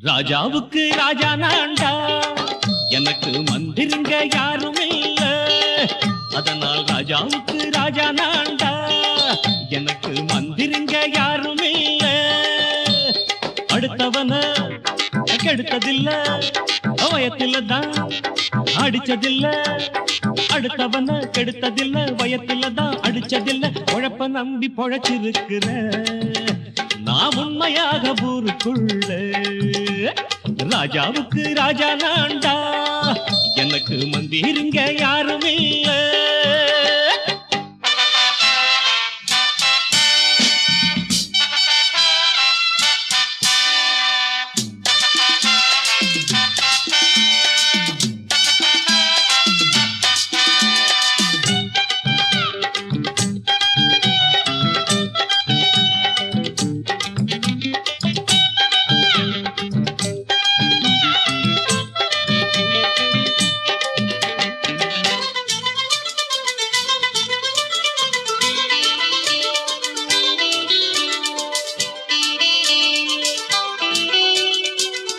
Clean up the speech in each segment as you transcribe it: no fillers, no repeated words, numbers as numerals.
ராஜாவுக்கு ராஜா நான்டா, எனக்கு மந்திருங்க யாரும் இல்ல. அதனால் ராஜாவுக்கு ராஜா நான்டா, எனக்கு மந்திருங்க யாரும் இல்ல. அடுத்தவன கெடுத்ததில்ல, வயத்தில தான் அடிச்சதில்ல. அடுத்தவன கெடுத்ததில்ல, வயத்தில தான் அடிச்சதில்ல. உழைப்ப நம்பி பொழைச்சிருக்கிற நான் உண்மையாக ஊருக்குள்ள. ராஜாவுக்கு ராஜா நான்டா, எனக்கு மந்திருங்க யாரும் இல்ல.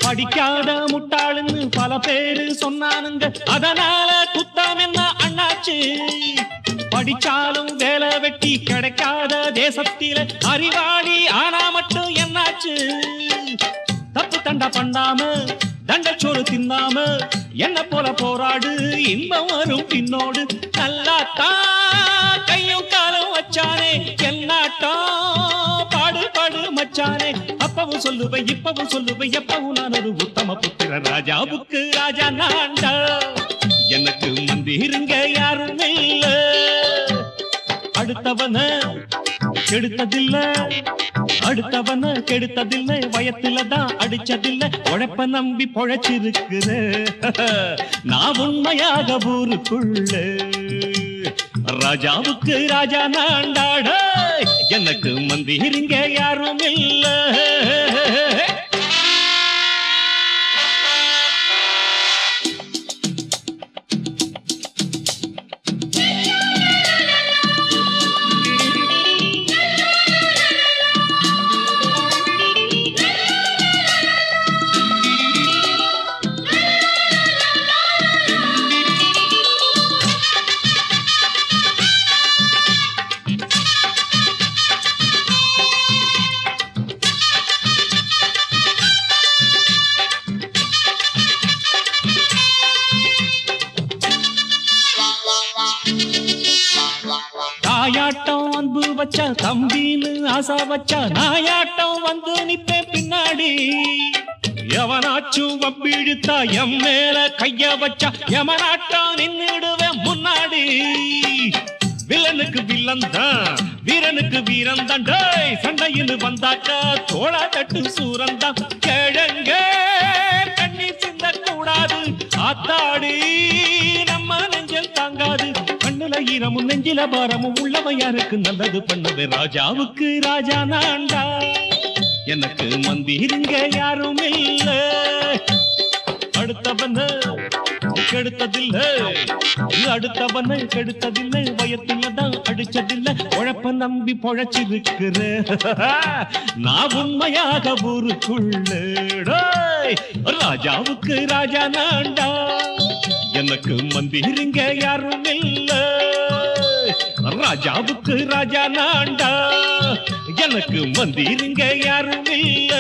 படிக்காத முட்டாளுன்னு பல பேரு சொன்னானுங்க, அதனால குத்தம் என்ன அண்ணாச்சு. படிச்சாலும் வேலை வெட்டி கிடைக்காத தேசத்தில அறிவாளி ஆனா மட்டும் என்னாச்சு. தப்பு தண்டா பண்ணாம தண்டச்சோறு தின்னாம என்ன போல போராடு, இன்பம் வரும் பின்னோடு. நல்லாத்தான் கையும் காலம் வச்சானே, என்னாட்டா பாடு பாடு மச்சானே. அப்பவும் சொல்லுவேன் இப்பவும் சொல்லுவேன், எப்பவும் நான் ஒரு உத்தம புத்திர. ராஜாவுக்கு ராஜா நான்டா, எனக்கு மந்திருங்க யாரும் இல்ல. அடுத்தவன கெடுத்ததில்ல, அடுத்தவன கெடுத்ததில்லை, வயத்தில தான் அடிச்சதில்லை. உழைப்ப நம்பி பொழைச்சிருக்கிற நான் உண்மையாக ஊருக்குள்ள. ராஜாவுக்கு ராஜா நான்டாட, எனக்கு மந்திருங்க யாரும் இல்ல. தாயாட்டம் அன்பு வச்சா தம்பின்னு ஆசா வச்சா, நாயாட்டம் வந்து நிப்பேன் பின்னாடி. எவனாச்சும் வம்பிழுத்தா எம் மேல கைய வச்சா, எவனாட்டம் நின்னுடுவேன் முன்னாடி. வில்லனுக்கு வில்லன் தான், வீரனுக்கு வீரன் தான். சண்டையில் வந்தாக்கா தோளா தட்டு சூரன் தான். கிழங்க கண்ணீர் சிந்த கூடாது, ஆத்தாடி நம்ம நெஞ்சல் தாங்காது. கண்ணுல ஈரமும் நெஞ்சில பாரமும் உள்ளவன் யாருக்கு நல்லது பண்ணவே. ராஜாவுக்கு ராஜா நான்டா, எனக்கு மந்திருங்க யாரும் இல்ல. அடுத்தவன கெடுத்ததில்ல, அடுத்தவன கெடுத்ததில்லை, வயத்தில தான் அடிச்சதில்லை. உழைப்ப நம்பி பொழைச்சிருக்கிற நான் உண்மையாக ஊருக்குள்ள. ராஜாவுக்கு ராஜா நான்டா, எனக்கு மந்திருங்க யாரும் இல்ல. ராஜாவுக்கு ராஜா நான்டா, எனக்கு மந்திருங்க யாரும் இல்ல.